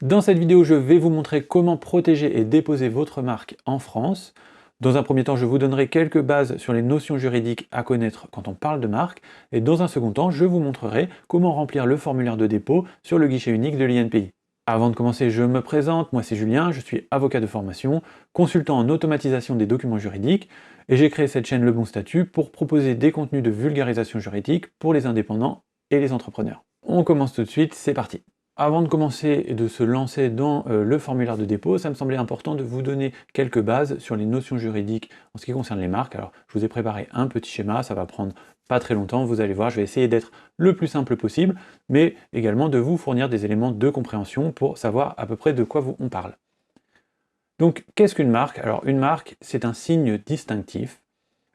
Dans cette vidéo, je vais vous montrer comment protéger et déposer votre marque en France. Dans un premier temps, je vous donnerai quelques bases sur les notions juridiques à connaître quand on parle de marque. Et dans un second temps, je vous montrerai comment remplir le formulaire de dépôt sur le guichet unique de l'INPI. Avant de commencer, je me présente, moi c'est Julien, je suis avocat de formation, consultant en automatisation des documents juridiques, et j'ai créé cette chaîne Le Bon Statut pour proposer des contenus de vulgarisation juridique pour les indépendants et les entrepreneurs. On commence tout de suite, c'est parti. Avant de commencer et de se lancer dans le formulaire de dépôt, ça me semblait important de vous donner quelques bases sur les notions juridiques en ce qui concerne les marques. Alors, je vous ai préparé un petit schéma, ça va prendre pas très longtemps, vous allez voir, je vais essayer d'être le plus simple possible, mais également de vous fournir des éléments de compréhension pour savoir à peu près de quoi on parle. Donc, qu'est-ce qu'une marque? Alors, une marque, c'est un signe distinctif.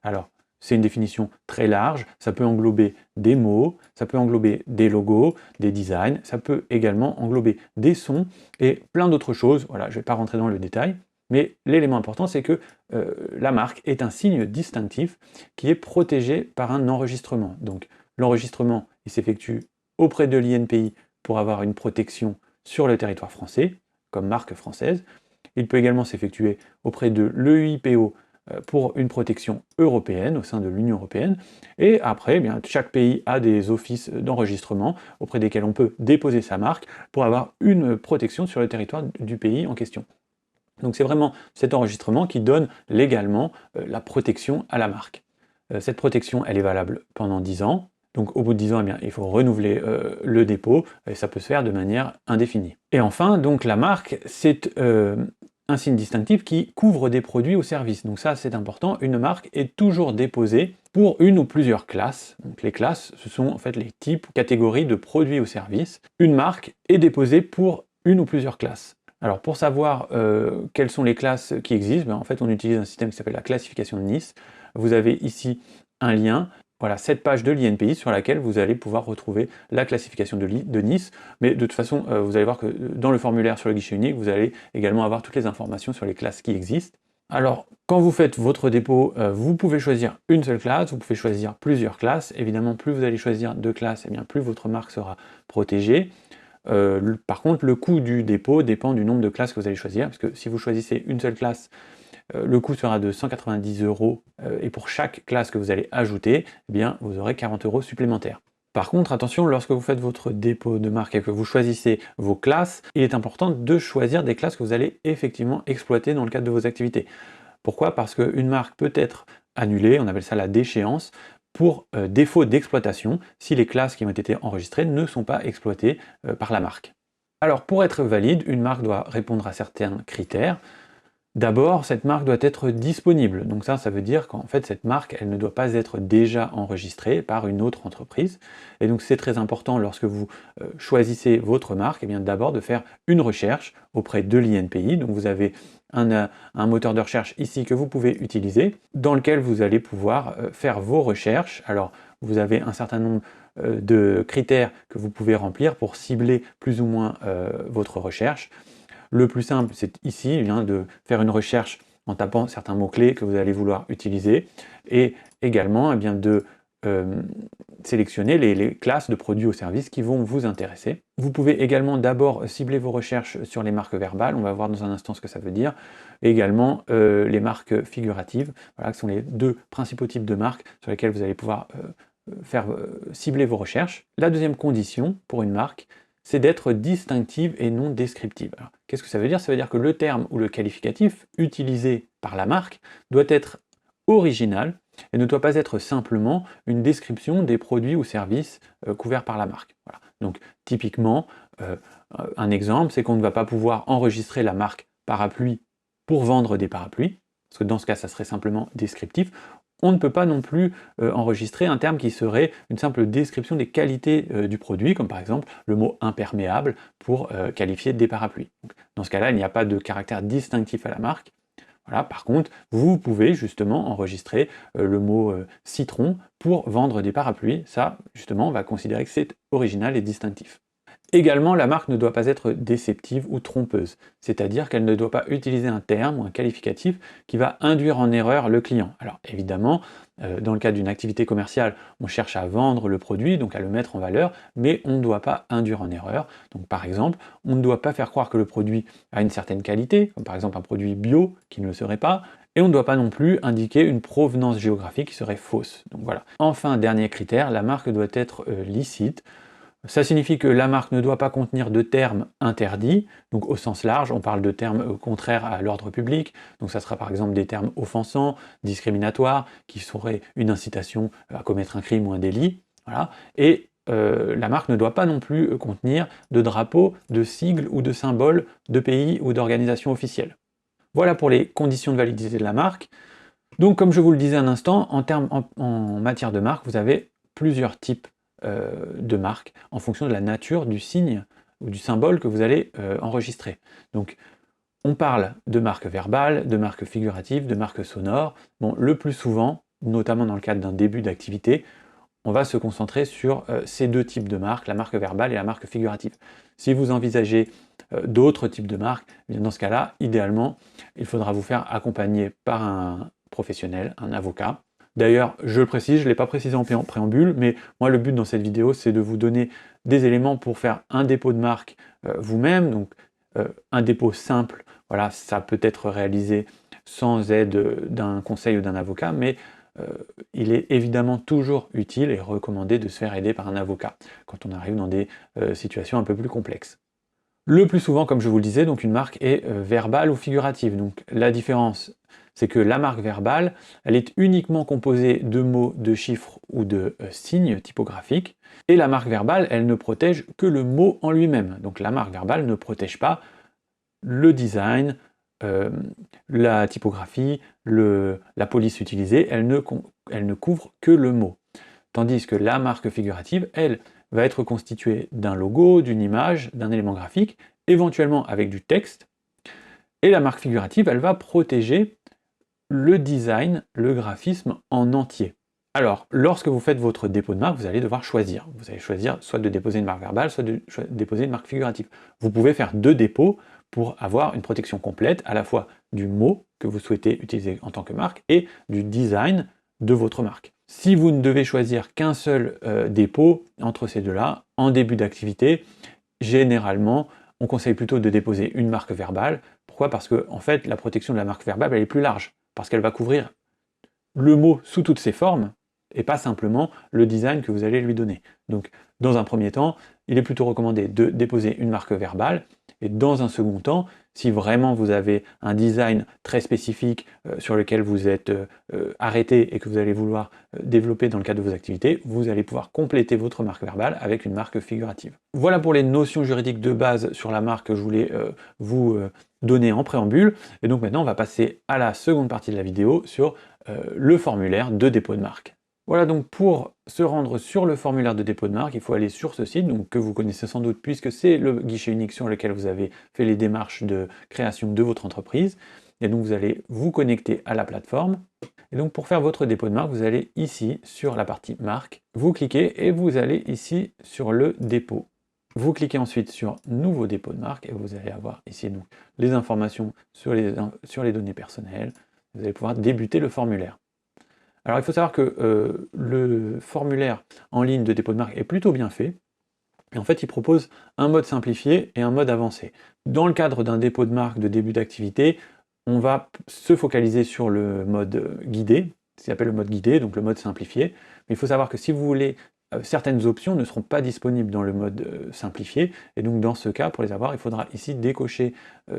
Alors, c'est une définition très large, ça peut englober des mots, ça peut englober des logos, des designs, ça peut également englober des sons et plein d'autres choses. Voilà, je ne vais pas rentrer dans le détail, mais l'élément important, c'est que la marque est un signe distinctif qui est protégé par un enregistrement. Donc, l'enregistrement, il s'effectue auprès de l'INPI pour avoir une protection sur le territoire français, comme marque française. Il peut également s'effectuer auprès de l'EIPO pour une protection européenne au sein de l'Union européenne. Et après, eh bien, chaque pays a des offices d'enregistrement auprès desquels on peut déposer sa marque pour avoir une protection sur le territoire du pays en question. Donc c'est vraiment cet enregistrement qui donne légalement la protection à la marque. Cette protection, elle est valable pendant 10 ans. Donc au bout de 10 ans, eh bien, il faut renouveler le dépôt et ça peut se faire de manière indéfinie. Et enfin, donc la marque, c'est un signe distinctif qui couvre des produits ou services. Donc ça, c'est important. Une marque est toujours déposée pour une ou plusieurs classes. Donc les classes, ce sont en fait les types ou catégories de produits ou services. Une marque est déposée pour une ou plusieurs classes. Alors pour savoir quelles sont les classes qui existent, ben, en fait on utilise un système qui s'appelle la classification de Nice. Vous avez ici un lien, voilà, cette page de l'INPI sur laquelle vous allez pouvoir retrouver la classification de Nice. Mais de toute façon, vous allez voir que dans le formulaire sur le guichet unique, vous allez également avoir toutes les informations sur les classes qui existent. Alors, quand vous faites votre dépôt, vous pouvez choisir une seule classe, vous pouvez choisir plusieurs classes. Évidemment, plus vous allez choisir de classes, eh bien, plus votre marque sera protégée. Par contre, le coût du dépôt dépend du nombre de classes que vous allez choisir, parce que si vous choisissez une seule classe, le coût sera de 190 €, et pour chaque classe que vous allez ajouter, eh bien, vous aurez 40 € supplémentaires. Par contre, attention, lorsque vous faites votre dépôt de marque et que vous choisissez vos classes, il est important de choisir des classes que vous allez effectivement exploiter dans le cadre de vos activités. Pourquoi? Parce qu'une marque peut être annulée, on appelle ça la déchéance, pour défaut d'exploitation, si les classes qui ont été enregistrées ne sont pas exploitées par la marque. Alors pour être valide, une marque doit répondre à certains critères. D'abord, cette marque doit être disponible. Donc ça veut dire qu'en fait, cette marque, elle ne doit pas être déjà enregistrée par une autre entreprise. Et donc, c'est très important lorsque vous choisissez votre marque, et bien d'abord de faire une recherche auprès de l'INPI. Donc, vous avez un moteur de recherche ici que vous pouvez utiliser, dans lequel vous allez pouvoir faire vos recherches. Alors, vous avez un certain nombre de critères que vous pouvez remplir pour cibler plus ou moins votre recherche. Le plus simple, c'est ici de faire une recherche en tapant certains mots-clés que vous allez vouloir utiliser et également de sélectionner les classes de produits ou services qui vont vous intéresser. Vous pouvez également d'abord cibler vos recherches sur les marques verbales, on va voir dans un instant ce que ça veut dire, et également les marques figuratives, voilà, qui sont les deux principaux types de marques sur lesquelles vous allez pouvoir cibler vos recherches. La deuxième condition pour une marque, c'est d'être distinctive et non descriptive. Qu'est-ce que ça veut dire? Ça veut dire que le terme ou le qualificatif utilisé par la marque doit être original et ne doit pas être simplement une description des produits ou services couverts par la marque. Voilà. Donc typiquement, un exemple, c'est qu'on ne va pas pouvoir enregistrer la marque parapluie pour vendre des parapluies, parce que dans ce cas, ça serait simplement descriptif. On ne peut pas non plus enregistrer un terme qui serait une simple description des qualités du produit, comme par exemple le mot imperméable pour qualifier des parapluies. Donc, dans ce cas-là, il n'y a pas de caractère distinctif à la marque. Voilà, par contre, vous pouvez justement enregistrer le mot citron pour vendre des parapluies. Ça, justement, on va considérer que c'est original et distinctif. Également, la marque ne doit pas être déceptive ou trompeuse, c'est-à-dire qu'elle ne doit pas utiliser un terme ou un qualificatif qui va induire en erreur le client. Alors évidemment, dans le cadre d'une activité commerciale, on cherche à vendre le produit, donc à le mettre en valeur, mais on ne doit pas induire en erreur. Donc par exemple, on ne doit pas faire croire que le produit a une certaine qualité, comme par exemple un produit bio qui ne le serait pas, et on ne doit pas non plus indiquer une provenance géographique qui serait fausse. Donc voilà. Enfin, dernier critère, la marque doit être licite. Ça signifie que la marque ne doit pas contenir de termes interdits, donc au sens large, on parle de termes contraires à l'ordre public, donc ça sera par exemple des termes offensants, discriminatoires, qui seraient une incitation à commettre un crime ou un délit, voilà. Et la marque ne doit pas non plus contenir de drapeaux, de sigles ou de symboles de pays ou d'organisations officielles. Voilà pour les conditions de validité de la marque. Donc comme je vous le disais un instant, en matière de marque, vous avez plusieurs types de marque en fonction de la nature du signe ou du symbole que vous allez enregistrer. Donc on parle de marque verbale, de marque figurative, de marque sonore. Bon, le plus souvent, notamment dans le cadre d'un début d'activité, on va se concentrer sur ces deux types de marques, la marque verbale et la marque figurative. Si vous envisagez d'autres types de marques, eh bien dans ce cas-là, idéalement, il faudra vous faire accompagner par un professionnel, un avocat. D'ailleurs, je le précise, je ne l'ai pas précisé en préambule, mais moi le but dans cette vidéo, c'est de vous donner des éléments pour faire un dépôt de marque vous-même, donc un dépôt simple, voilà, ça peut être réalisé sans aide d'un conseil ou d'un avocat, mais il est évidemment toujours utile et recommandé de se faire aider par un avocat quand on arrive dans des situations un peu plus complexes. Le plus souvent, comme je vous le disais, donc une marque est verbale ou figurative. Donc la différence, c'est que la marque verbale, elle est uniquement composée de mots, de chiffres ou de signes typographiques. Et la marque verbale, elle ne protège que le mot en lui-même. Donc la marque verbale ne protège pas le design, la typographie, la police utilisée, elle ne couvre que le mot. Tandis que la marque figurative, elle, va être constituée d'un logo, d'une image, d'un élément graphique, éventuellement avec du texte. Et la marque figurative, elle va protéger le design, le graphisme en entier. Alors, lorsque vous faites votre dépôt de marque, vous allez devoir choisir. Vous allez choisir soit de déposer une marque verbale, soit de déposer une marque figurative. Vous pouvez faire deux dépôts pour avoir une protection complète à la fois du mot que vous souhaitez utiliser en tant que marque et du design de votre marque. Si vous ne devez choisir qu'un seul dépôt entre ces deux-là, en début d'activité, généralement, on conseille plutôt de déposer une marque verbale. Pourquoi? Parce que en fait, la protection de la marque verbale, elle est plus large, parce qu'elle va couvrir le mot sous toutes ses formes, et pas simplement le design que vous allez lui donner. Donc, dans un premier temps, il est plutôt recommandé de déposer une marque verbale, et dans un second temps, si vraiment vous avez un design très spécifique sur lequel vous êtes arrêté et que vous allez vouloir développer dans le cadre de vos activités, vous allez pouvoir compléter votre marque verbale avec une marque figurative. Voilà pour les notions juridiques de base sur la marque que je voulais vous donner en préambule. Et donc maintenant, on va passer à la seconde partie de la vidéo sur le formulaire de dépôt de marque. Voilà, donc pour se rendre sur le formulaire de dépôt de marque, il faut aller sur ce site, donc, que vous connaissez sans doute puisque c'est le guichet unique sur lequel vous avez fait les démarches de création de votre entreprise. Et donc vous allez vous connecter à la plateforme. Et donc pour faire votre dépôt de marque, vous allez ici sur la partie marque, vous cliquez et vous allez ici sur le dépôt. Vous cliquez ensuite sur nouveau dépôt de marque et vous allez avoir ici donc les informations sur les données personnelles. Vous allez pouvoir débuter le formulaire. Alors il faut savoir que le formulaire en ligne de dépôt de marque est plutôt bien fait. Et en fait, il propose un mode simplifié et un mode avancé. Dans le cadre d'un dépôt de marque de début d'activité, on va se focaliser sur le mode guidé, ce qu'on appelle le mode guidé, donc le mode simplifié. Mais il faut savoir que si vous voulez, certaines options ne seront pas disponibles dans le mode simplifié. Et donc dans ce cas, pour les avoir, il faudra ici décocher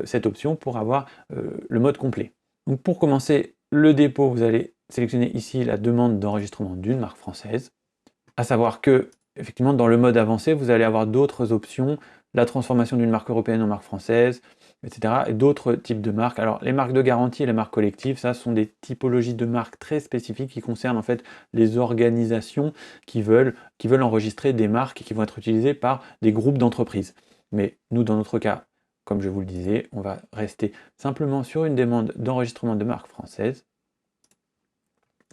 cette option pour avoir le mode complet. Donc pour commencer le dépôt, vous allez sélectionner ici la demande d'enregistrement d'une marque française. À savoir que, effectivement, dans le mode avancé, vous allez avoir d'autres options, la transformation d'une marque européenne en marque française, etc. et d'autres types de marques. Alors les marques de garantie et les marques collectives, ça sont des typologies de marques très spécifiques qui concernent en fait les organisations qui veulent enregistrer des marques qui vont être utilisées par des groupes d'entreprises. Mais nous, dans notre cas, comme je vous le disais, on va rester simplement sur une demande d'enregistrement de marque française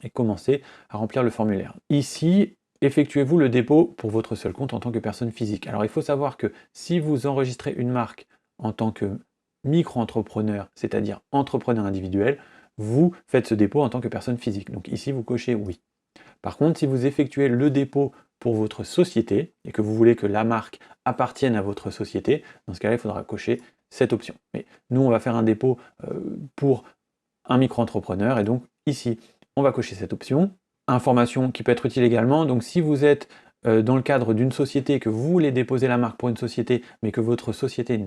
et commencer à remplir le formulaire. Ici, effectuez-vous le dépôt pour votre seul compte en tant que personne physique? Alors il faut savoir que si vous enregistrez une marque en tant que micro-entrepreneur, c'est-à-dire entrepreneur individuel, vous faites ce dépôt en tant que personne physique. Donc ici, vous cochez oui. Par contre, si vous effectuez le dépôt pour votre société et que vous voulez que la marque appartienne à votre société, dans ce cas-là, il faudra cocher cette option. Mais nous, on va faire un dépôt pour un micro-entrepreneur et donc ici, on va cocher cette option. Information qui peut être utile également, donc si vous êtes dans le cadre d'une société et que vous voulez déposer la marque pour une société, mais que votre société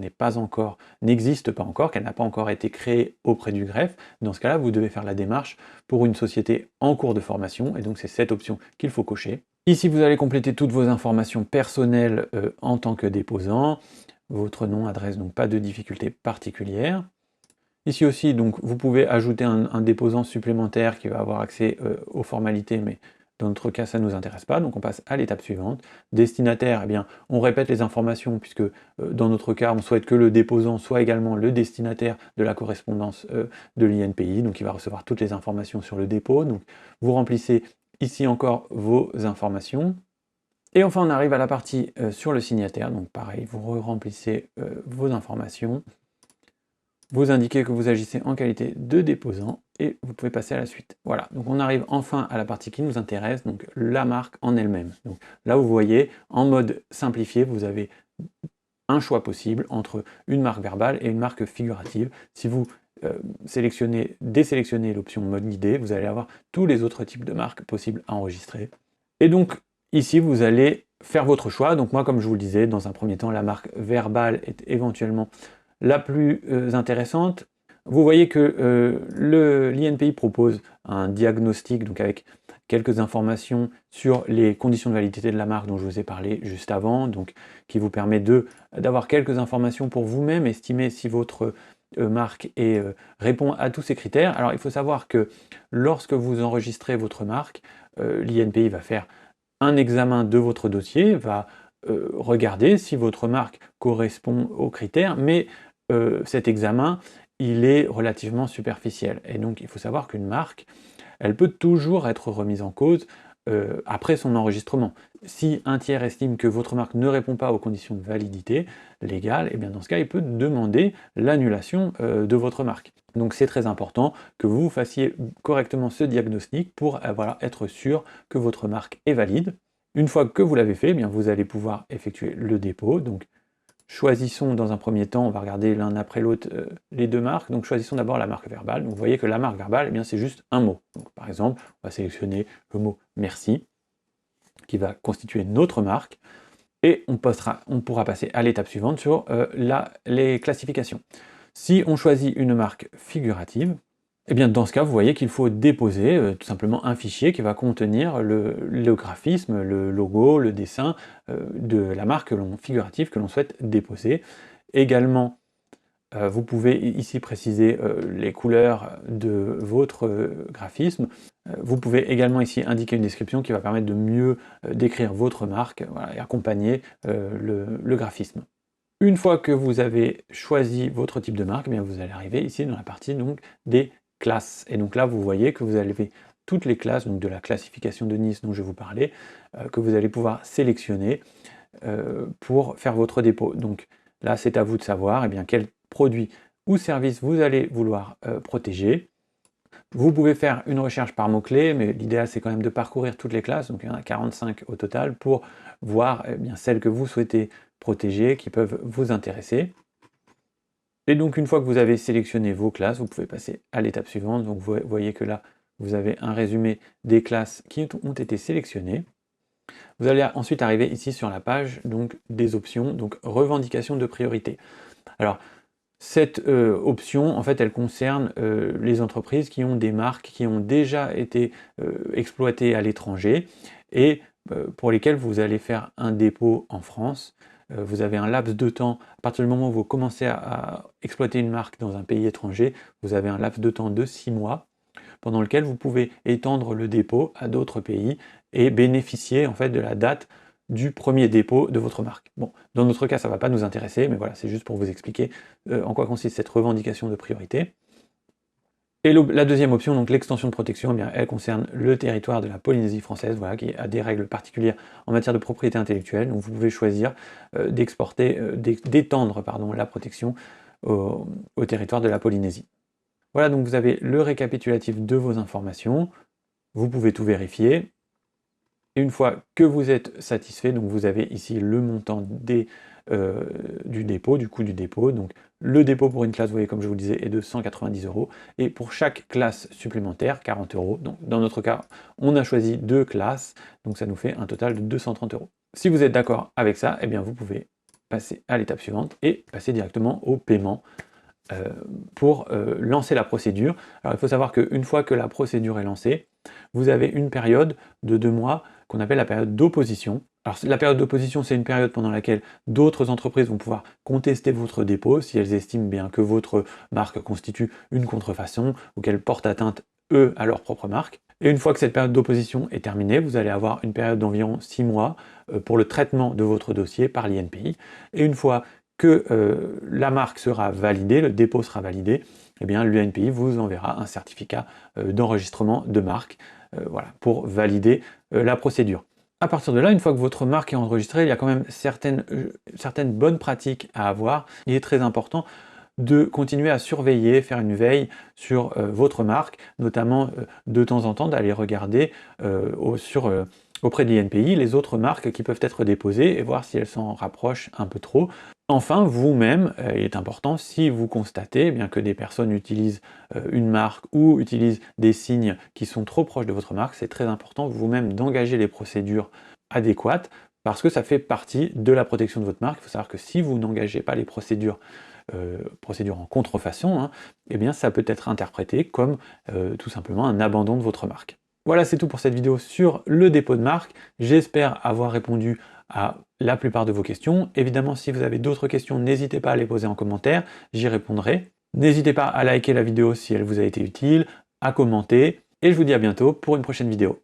n'existe pas encore, qu'elle n'a pas encore été créée auprès du greffe, dans ce cas-là, vous devez faire la démarche pour une société en cours de formation, et donc c'est cette option qu'il faut cocher. Ici, vous allez compléter toutes vos informations personnelles en tant que déposant, votre nom, adresse, donc pas de difficulté particulière. Ici aussi, donc, vous pouvez ajouter un déposant supplémentaire qui va avoir accès aux formalités, mais dans notre cas, ça ne nous intéresse pas, donc on passe à l'étape suivante. Destinataire, eh bien, on répète les informations, puisque dans notre cas, on souhaite que le déposant soit également le destinataire de la correspondance de l'INPI, donc il va recevoir toutes les informations sur le dépôt. Donc vous remplissez ici encore vos informations. Et enfin, on arrive à la partie sur le signataire, donc pareil, vous remplissez vos informations. Vous indiquez que vous agissez en qualité de déposant et vous pouvez passer à la suite. Voilà, donc on arrive enfin à la partie qui nous intéresse, donc la marque en elle-même. Donc là, vous voyez, en mode simplifié, vous avez un choix possible entre une marque verbale et une marque figurative. Si vous désélectionnez l'option mode guidé, vous allez avoir tous les autres types de marques possibles à enregistrer. Et donc ici, vous allez faire votre choix. Donc moi, comme je vous le disais, dans un premier temps, la marque verbale est éventuellement la plus intéressante. Vous voyez que l'INPI propose un diagnostic, donc avec quelques informations sur les conditions de validité de la marque dont je vous ai parlé juste avant, donc qui vous permet d'avoir quelques informations pour vous-même estimer si votre marque répond à tous ces critères. Alors il faut savoir que lorsque vous enregistrez votre marque, l'INPI va faire un examen de votre dossier, va regarder si votre marque correspond aux critères, mais cet examen, il est relativement superficiel. Et donc, il faut savoir qu'une marque, elle peut toujours être remise en cause après son enregistrement. Si un tiers estime que votre marque ne répond pas aux conditions de validité légale, et bien dans ce cas, il peut demander l'annulation de votre marque. Donc c'est très important que vous fassiez correctement ce diagnostic pour voilà, être sûr que votre marque est valide. Une fois que vous l'avez fait, eh bien, vous allez pouvoir effectuer le dépôt. Donc choisissons dans un premier temps, on va regarder l'un après l'autre les deux marques, donc choisissons d'abord la marque verbale. Donc vous voyez que la marque verbale, eh bien, c'est juste un mot. Donc, par exemple, on va sélectionner le mot merci, qui va constituer notre marque, et on pourra passer à l'étape suivante sur les classifications. Si on choisit une marque figurative, eh bien dans ce cas, vous voyez qu'il faut déposer tout simplement un fichier qui va contenir le graphisme, le logo, le dessin de la marque figurative que l'on souhaite déposer. Également, vous pouvez ici préciser les couleurs de votre graphisme. Vous pouvez également ici indiquer une description qui va permettre de mieux décrire votre marque, voilà, et accompagner le graphisme. Une fois que vous avez choisi votre type de marque, eh bien vous allez arriver ici dans la partie donc, des classes. Et donc là, vous voyez que vous avez toutes les classes donc de la classification de Nice dont je vous parlais, que vous allez pouvoir sélectionner pour faire votre dépôt. Donc là, c'est à vous de savoir quel produit ou service vous allez vouloir protéger. Vous pouvez faire une recherche par mots-clés, mais l'idéal c'est quand même de parcourir toutes les classes, donc il y en a 45 au total, pour voir celles que vous souhaitez protéger, qui peuvent vous intéresser. Et donc une fois que vous avez sélectionné vos classes, vous pouvez passer à l'étape suivante. Donc vous voyez que là, vous avez un résumé des classes qui ont été sélectionnées. Vous allez ensuite arriver ici sur la page donc, des options, donc revendication de priorité. Alors, cette option, en fait, elle concerne les entreprises qui ont des marques qui ont déjà été exploitées à l'étranger et pour lesquelles vous allez faire un dépôt en France. Vous avez un laps de temps, à partir du moment où vous commencez à exploiter une marque dans un pays étranger, vous avez un laps de temps de 6 mois pendant lequel vous pouvez étendre le dépôt à d'autres pays et bénéficier en fait de la date du premier dépôt de votre marque. Bon, dans notre cas, ça ne va pas nous intéresser, mais voilà, c'est juste pour vous expliquer en quoi consiste cette revendication de priorité. Et la deuxième option, donc l'extension de protection, eh bien, elle concerne le territoire de la Polynésie française, voilà, qui a des règles particulières en matière de propriété intellectuelle. Donc vous pouvez choisir d'étendre la protection au territoire de la Polynésie. Voilà, donc vous avez le récapitulatif de vos informations. Vous pouvez tout vérifier. Et une fois que vous êtes satisfait, donc vous avez ici le montant du dépôt, du coût du dépôt. Donc le dépôt pour une classe, vous voyez, comme je vous le disais, est de 190 €. Et pour chaque classe supplémentaire, 40 €. Donc dans notre cas, on a choisi 2 classes, donc ça nous fait un total de 230 €. Si vous êtes d'accord avec ça, eh bien vous pouvez passer à l'étape suivante et passer directement au paiement pour lancer la procédure. Alors il faut savoir qu'une fois que la procédure est lancée, vous avez une période de 2 mois qu'on appelle la période d'opposition. Alors la période d'opposition, c'est une période pendant laquelle d'autres entreprises vont pouvoir contester votre dépôt si elles estiment bien que votre marque constitue une contrefaçon ou qu'elle porte atteinte, eux, à leur propre marque. Et une fois que cette période d'opposition est terminée, vous allez avoir une période d'environ 6 mois pour le traitement de votre dossier par l'INPI. Et une fois que la marque sera validée, le dépôt sera validé, eh bien l'UNPI vous enverra un certificat d'enregistrement de marque voilà, pour valider la procédure. À partir de là, une fois que votre marque est enregistrée, il y a quand même certaines bonnes pratiques à avoir. Il est très important de continuer à surveiller, faire une veille sur votre marque, notamment de temps en temps d'aller regarder auprès de l'INPI les autres marques qui peuvent être déposées et voir si elles s'en rapprochent un peu trop. Enfin, vous-même, il est important, si vous constatez bien que des personnes utilisent une marque ou utilisent des signes qui sont trop proches de votre marque, c'est très important vous-même d'engager les procédures adéquates parce que ça fait partie de la protection de votre marque. Il faut savoir que si vous n'engagez pas les procédures en contrefaçon, hein, eh bien ça peut être interprété comme tout simplement un abandon de votre marque. Voilà, c'est tout pour cette vidéo sur le dépôt de marque. J'espère avoir répondu à la plupart de vos questions. Évidemment, si vous avez d'autres questions, n'hésitez pas à les poser en commentaire, j'y répondrai. N'hésitez pas à liker la vidéo si elle vous a été utile, à commenter, et je vous dis à bientôt pour une prochaine vidéo.